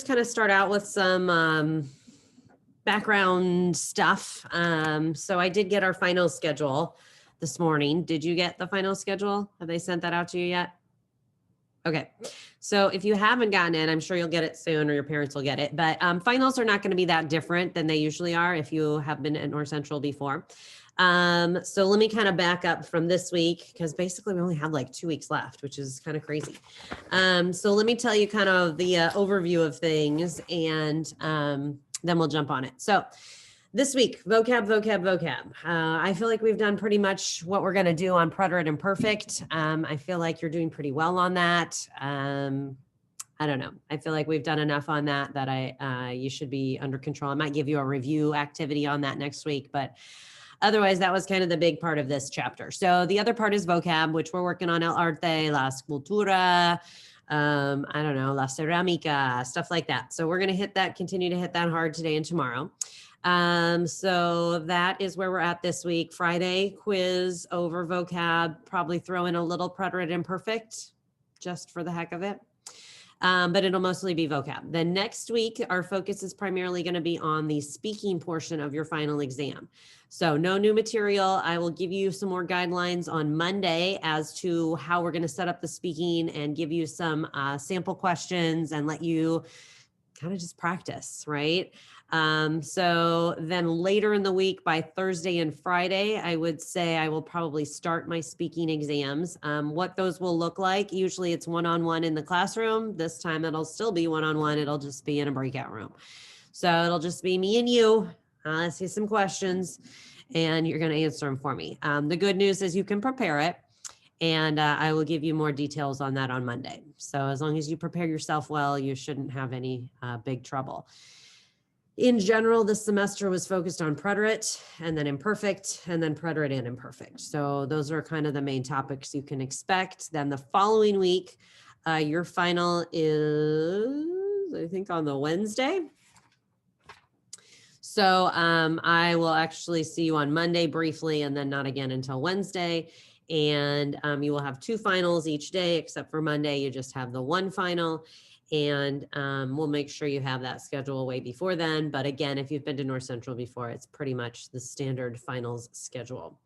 kind of start out with some background stuff. So I did get our final schedule this morning. Did you get the final schedule? Have they sent that out to you yet? Okay. So if you haven't gotten it, I'm sure you'll get it soon or your parents will get it. But finals are not going to be that different than they usually are if you have been at North Central before. So let me kind of back up from this week because basically we only have like 2 weeks left, which is kind of crazy. So let me tell you kind of the overview of things and then we'll jump on it. So this week, vocab. I feel like we've done pretty much what we're going to do on preterite and perfect. I feel like you're doing pretty well on that. I don't know. I feel like we've done enough on that you should be under control. I might give you a review activity on that next week, but otherwise that was kind of the big part of this chapter. So the other part is vocab, which we're working on el arte, la escultura, I don't know, la cerámica, stuff like that. So we're going to continue to hit that hard today and tomorrow. So that is where we're at this week. Friday, quiz over vocab, probably throw in a little preterite imperfect just for the heck of it. But it'll mostly be vocab. Then next week, our focus is primarily going to be on the speaking portion of your final exam. So no new material. I will give you some more guidelines on Monday as to how we're going to set up the speaking and give you some sample questions and let you kind of just practice, right? So then later in the week by Thursday and Friday, I would say I will probably start my speaking exams. What those will look like, usually it's one-on-one in the classroom. This time it'll still be one-on-one. It'll just be in a breakout room. So it'll just be me and you. I'll ask you some questions and you're going to answer them for me. The good news is you can prepare it. And I will give you more details on that on Monday. So as long as you prepare yourself well, you shouldn't have any big trouble. In general, this semester was focused on preterite and then imperfect and then preterite and imperfect. So those are kind of the main topics you can expect. Then the following week, your final is, I think, on the Wednesday. So I will actually see you on Monday briefly and then not again until Wednesday. And you will have 2 finals each day, except for Monday, you just have the 1 final. And we'll make sure you have that schedule way before then. But again, if you've been to North Central before, it's pretty much the standard finals schedule.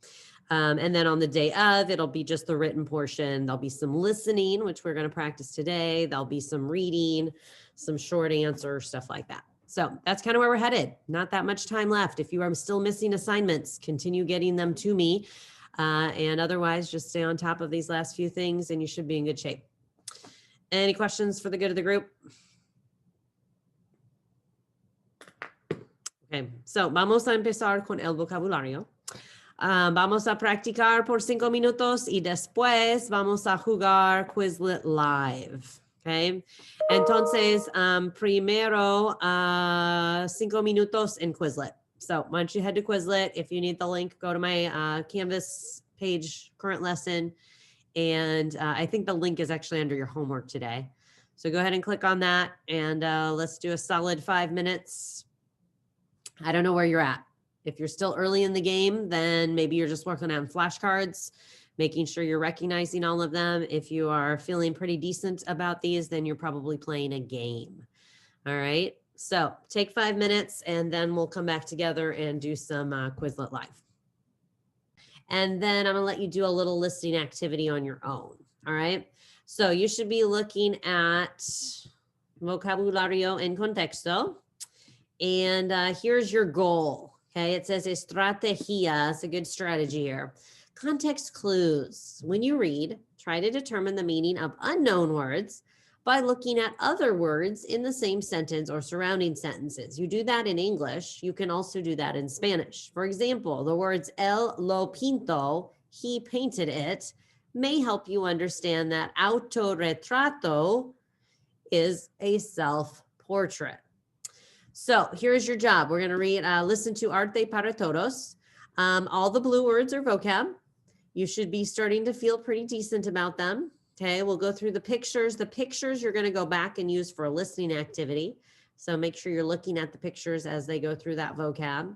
And then on the day of, it'll be just the written portion. There'll be some listening, which we're going to practice today. There'll be some reading, some short answer, stuff like that. So that's kind of where we're headed. Not that much time left. If you are still missing assignments, continue getting them to me. And otherwise, just stay on top of these last few things and you should be in good shape. Any questions for the good of the group? Okay, so vamos a empezar con el vocabulario. Vamos a practicar por 5 minutos y después vamos a jugar Quizlet Live. Okay, entonces primero 5 minutos en Quizlet. So why don't you head to Quizlet? If you need the link, go to my Canvas page, current lesson. And I think the link is actually under your homework today. So go ahead and click on that and let's do a solid 5 minutes. I don't know where you're at. If you're still early in the game, then maybe you're just working on flashcards, making sure you're recognizing all of them. If you are feeling pretty decent about these, then you're probably playing a game. All right. So take 5 minutes and then we'll come back together and do some Quizlet Live. And then I'm going to let you do a little listening activity on your own. All right. So you should be looking at vocabulario en contexto. And here's your goal. Okay. It says estrategia. It's a good strategy here. Context clues. When you read, try to determine the meaning of unknown words by looking at other words in the same sentence or surrounding sentences. You do that in English. You can also do that in Spanish. For example, the words él lo pintó, he painted it, may help you understand that autorretrato is a self-portrait. So here's your job. We're going to read, listen to Arte para Todos. All the blue words are vocab. You should be starting to feel pretty decent about them. Okay, we'll go through the pictures. The pictures you're going to go back and use for a listening activity. So make sure you're looking at the pictures as they go through that vocab.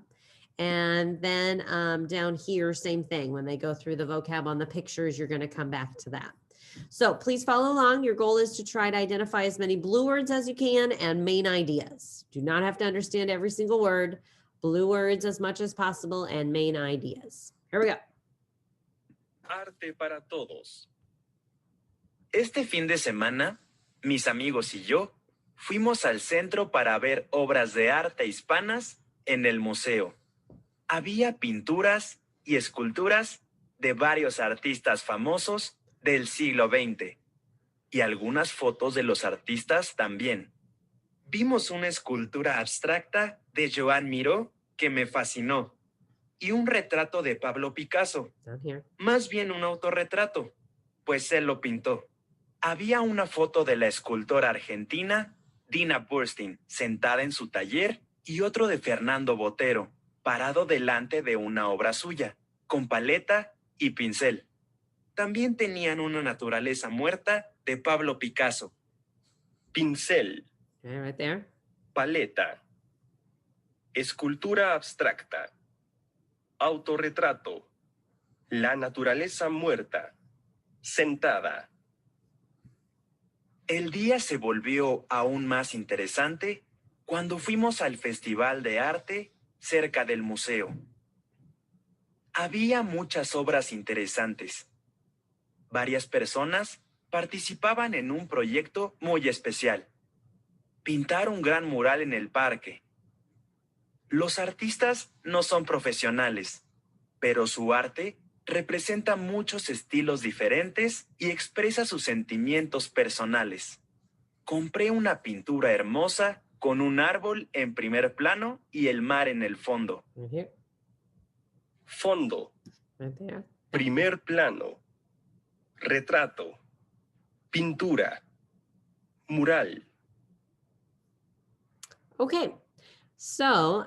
And then down here, same thing. When they go through the vocab on the pictures, you're going to come back to that. So please follow along. Your goal is to try to identify as many blue words as you can and main ideas. Do not have to understand every single word. Blue words as much as possible and main ideas. Here we go. Arte para todos. Este fin de semana, mis amigos y yo fuimos al centro para ver obras de arte hispanas en el museo. Había pinturas y esculturas de varios artistas famosos del siglo XX y algunas fotos de los artistas también. Vimos una escultura abstracta de Joan Miró que me fascinó y un retrato de Pablo Picasso, más bien un autorretrato, pues él lo pintó. Había una foto de la escultora argentina Dina Burstein sentada en su taller y otro de Fernando Botero, parado delante de una obra suya, con paleta y pincel. También tenían una naturaleza muerta de Pablo Picasso. Pincel. Okay, right there. Paleta. Escultura abstracta. Autorretrato. La naturaleza muerta. Sentada. El día se volvió aún más interesante cuando fuimos al Festival de Arte cerca del museo. Había muchas obras interesantes. Varias personas participaban en un proyecto muy especial. Pintar un gran mural en el parque. Los artistas no son profesionales, pero su arte representa muchos estilos diferentes y expresa sus sentimientos personales. Compré una pintura hermosa con un árbol en primer plano y el mar en el fondo. Right here. Fondo. Right there. Primer plano. Retrato. Pintura. Mural. Okay. So,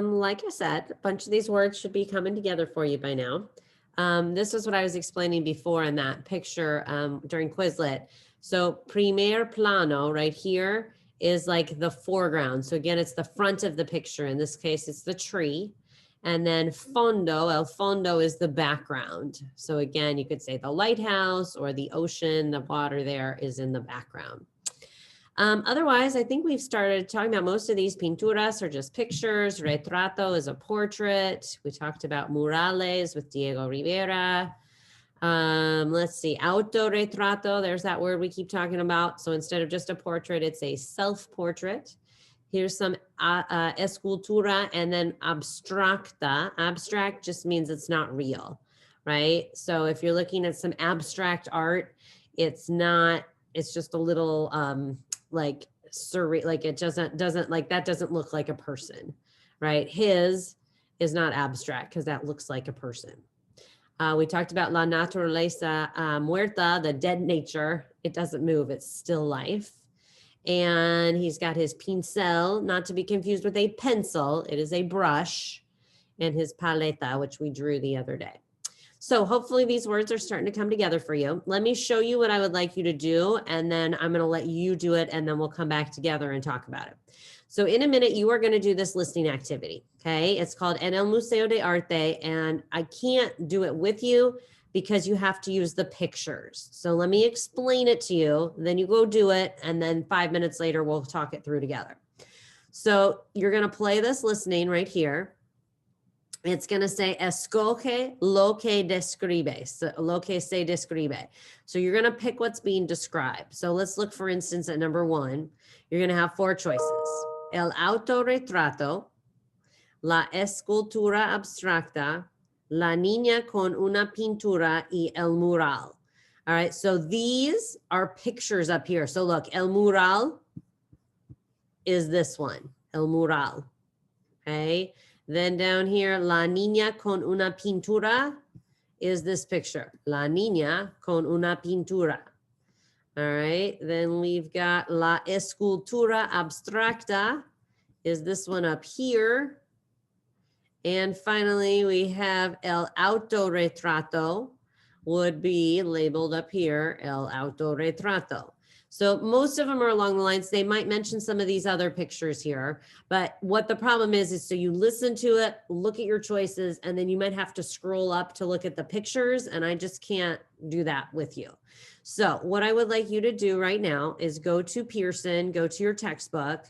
like I said, a bunch of these words should be coming together for you by now. This is what I was explaining before in that picture during Quizlet. So primer plano right here is like the foreground. So again, it's the front of the picture. In this case, it's the tree. And then fondo, el fondo is the background. So again, you could say the lighthouse or the ocean, the water there is in the background. Otherwise, I think we've started talking about most of these. Pinturas are just pictures. Retrato is a portrait. We talked about murales with Diego Rivera. Let's see, autorretrato, there's that word we keep talking about. So instead of just a portrait, it's a self-portrait. Here's some escultura and then abstracta. Abstract just means it's not real, right? So if you're looking at some abstract art, it's not, it's just a little like surreal, like it doesn't like that doesn't look like a person, right? His is not abstract because that looks like a person. We talked about la naturaleza muerta, the dead nature. It doesn't move, it's still life. And he's got his pincel, not to be confused with a pencil. It is a brush, and his paleta, which we drew the other day. So hopefully these words are starting to come together for you. Let me show you what I would like you to do, and then I'm going to let you do it, and then we'll come back together and talk about it. So in a minute, you are going to do this listening activity, okay? It's called En el Museo de Arte, and I can't do it with you because you have to use the pictures. So let me explain it to you, then you go do it, and then 5 minutes later, we'll talk it through together. So you're going to play this listening right here. It's going to say, escoge lo que describe, so, lo que se describe. So you're going to pick what's being described. So let's look, for instance, at number 1. You're going to have 4 choices. El autorretrato, la escultura abstracta, la niña con una pintura y el mural. All right, so these are pictures up here. So look, el mural is this one, el mural, okay? Then down here, la niña con una pintura is this picture, la niña con una pintura. All right, then we've got la escultura abstracta is this one up here. And finally, we have el autorretrato would be labeled up here, el autorretrato. So most of them are along the lines, they might mention some of these other pictures here, but what the problem is so you listen to it, look at your choices, and then you might have to scroll up to look at the pictures, and I just can't do that with you. So what I would like you to do right now is go to Pearson, go to your textbook.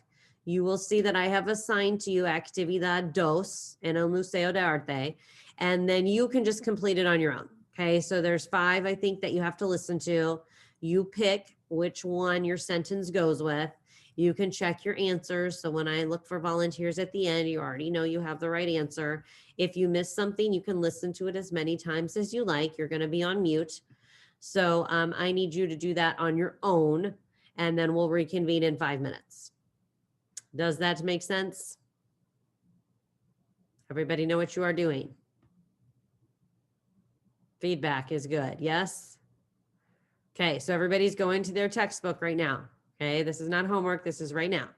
You will see that I have assigned to you Actividad Dos en el Museo de Arte, and then you can just complete it on your own. Okay, so there's 5, I think, that you have to listen to. You pick which one your sentence goes with. You can check your answers. So when I look for volunteers at the end, you already know you have the right answer. If you miss something, you can listen to it as many times as you like. You're going to be on mute. So I need you to do that on your own, and then we'll reconvene in 5 minutes. Does that make sense? Everybody know what you are doing? Feedback is good, yes? Okay, so everybody's going to their textbook right now. Okay, this is not homework, this is right now.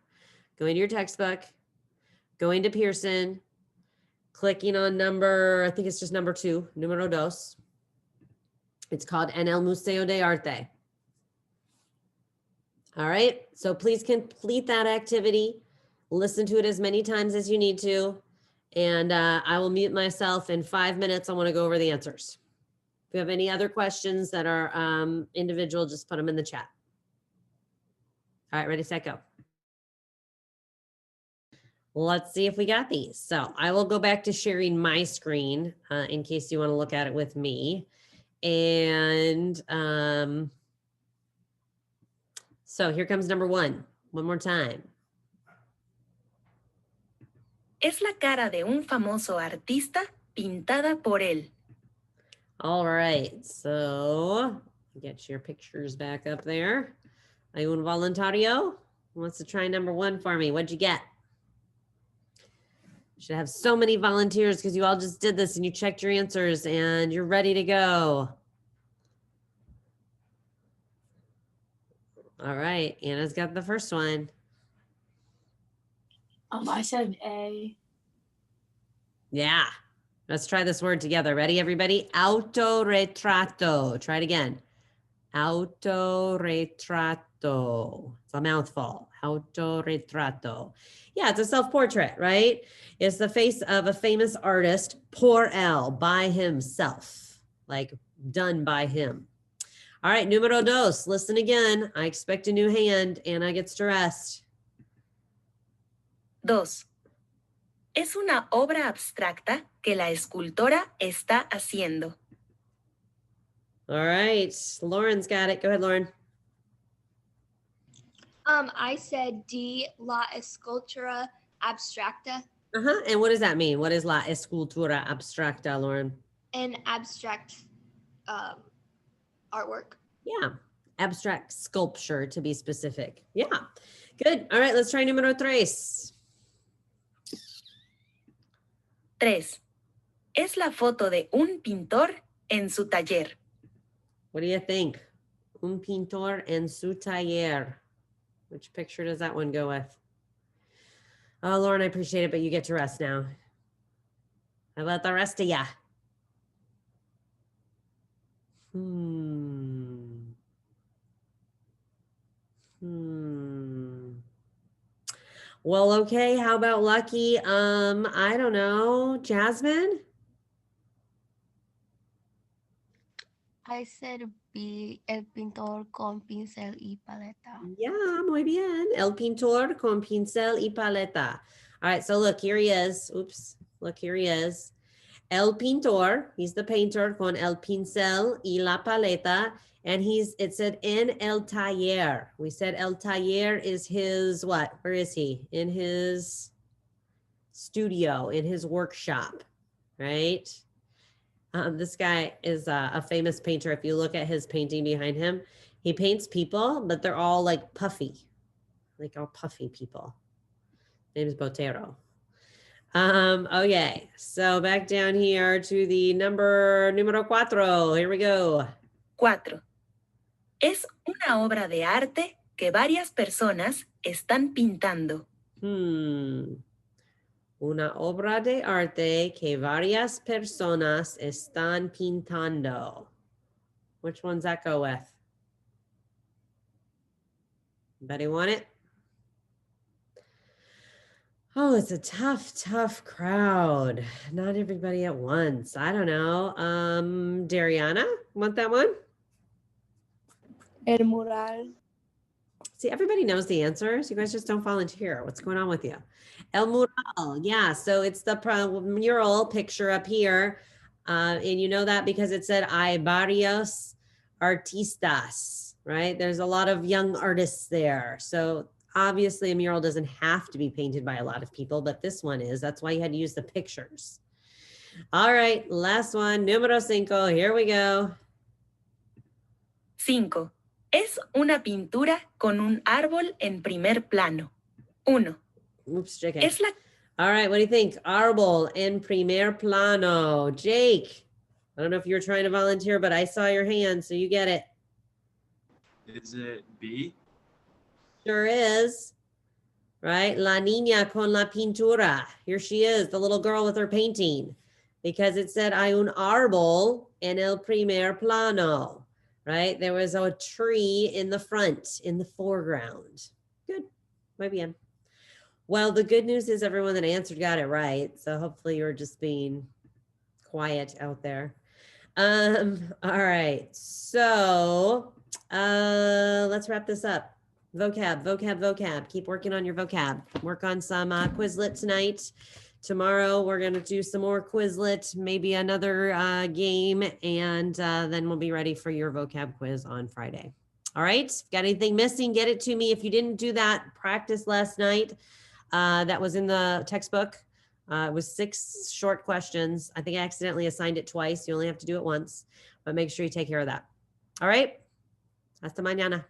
Going to your textbook, going to Pearson, clicking on number, I think it's just number 2, numero dos. It's called En el Museo de Arte. All right, so please complete that activity. Listen to it as many times as you need to. And I will mute myself in 5 minutes. I want to go over the answers. If you have any other questions that are individual, just put them in the chat. All right, ready, set, go. Let's see if we got these. So I will go back to sharing my screen in case you want to look at it with me. And so here comes number 1. One more time. Es la cara de un famoso artista pintada por él. All right, so get your pictures back up there. Hay un voluntario who wants to try number 1 for me. What'd you get? Should have so many volunteers because you all just did this and you checked your answers and you're ready to go. All right, Anna's got the first one. I said A. Yeah, let's try this word together. Ready, everybody? Autorretrato. Try it again. Autorretrato. It's a mouthful. Autorretrato. Yeah, it's a self-portrait, right? It's the face of a famous artist, por él, by himself, like done by him. All right, numero dos. Listen again. I expect a new hand. Anna gets to rest. 2. Es una obra abstracta que la escultora está haciendo. All right, Lauren's got it. Go ahead, Lauren. I said D, La Escultura Abstracta. And what does that mean? What is La Escultura Abstracta, Lauren? An abstract artwork. Yeah, abstract sculpture to be specific. Yeah, good. All right, let's try numero 3. 3. Es la foto de un pintor en su taller. What do you think? Un pintor en su taller. Which picture does that one go with? Oh, Lauren, I appreciate it, but you get to rest now. How about the rest of ya? Well, okay, how about Lucky? I don't know. Jasmine? I said B, el pintor con pincel y paleta. Yeah, muy bien. El pintor con pincel y paleta. All right, so look, here he is. Oops, look, here he is. El pintor, he's the painter con el pincel y la paleta. And it said en el taller. We said el taller is his what? Where is he? In his studio, in his workshop, right? This guy is a famous painter. If you look at his painting behind him, he paints people, but they're all like puffy, like all puffy people. Name is Botero. Okay, so back down here to the número 4. Here we go. 4. Es una obra de arte que varias personas están pintando. Una obra de arte que varias personas están pintando. Which one's that go with? Anybody want it? Oh, it's a tough crowd. Not everybody at once. I don't know. Dariana, want that one? El mural. See, everybody knows the answers. You guys just don't volunteer. What's going on with you? El mural. Yeah. So it's the mural picture up here. And you know that because it said hay varios artistas, right? There's a lot of young artists there. So obviously a mural doesn't have to be painted by a lot of people, but this one is. That's why you had to use the pictures. All right. Last one. Número 5. Here we go. 5. Es una pintura con un árbol en primer plano. 1. Oops, JK. Es la All right, what do you think? Árbol en primer plano. Jake, I don't know if you were trying to volunteer, but I saw your hand, so you get it. Is it B? Sure is. Right? La niña con la pintura. Here she is, the little girl with her painting. Because it said hay un árbol en el primer plano. Right? There was a tree in the front, in the foreground. Good. Muy bien. Well, the good news is everyone that answered got it right. So hopefully you're just being quiet out there. All right. So let's wrap this up. Vocab. Keep working on your vocab. Work on some Quizlet tonight. Tomorrow we're going to do some more Quizlet, maybe another game, and then we'll be ready for your vocab quiz on Friday. All right. If you got anything missing, get it to me. If you didn't do that practice last night, that was in the textbook. It was 6 short questions. I think I accidentally assigned it twice. You only have to do it once, but make sure you take care of that. All right. Hasta mañana.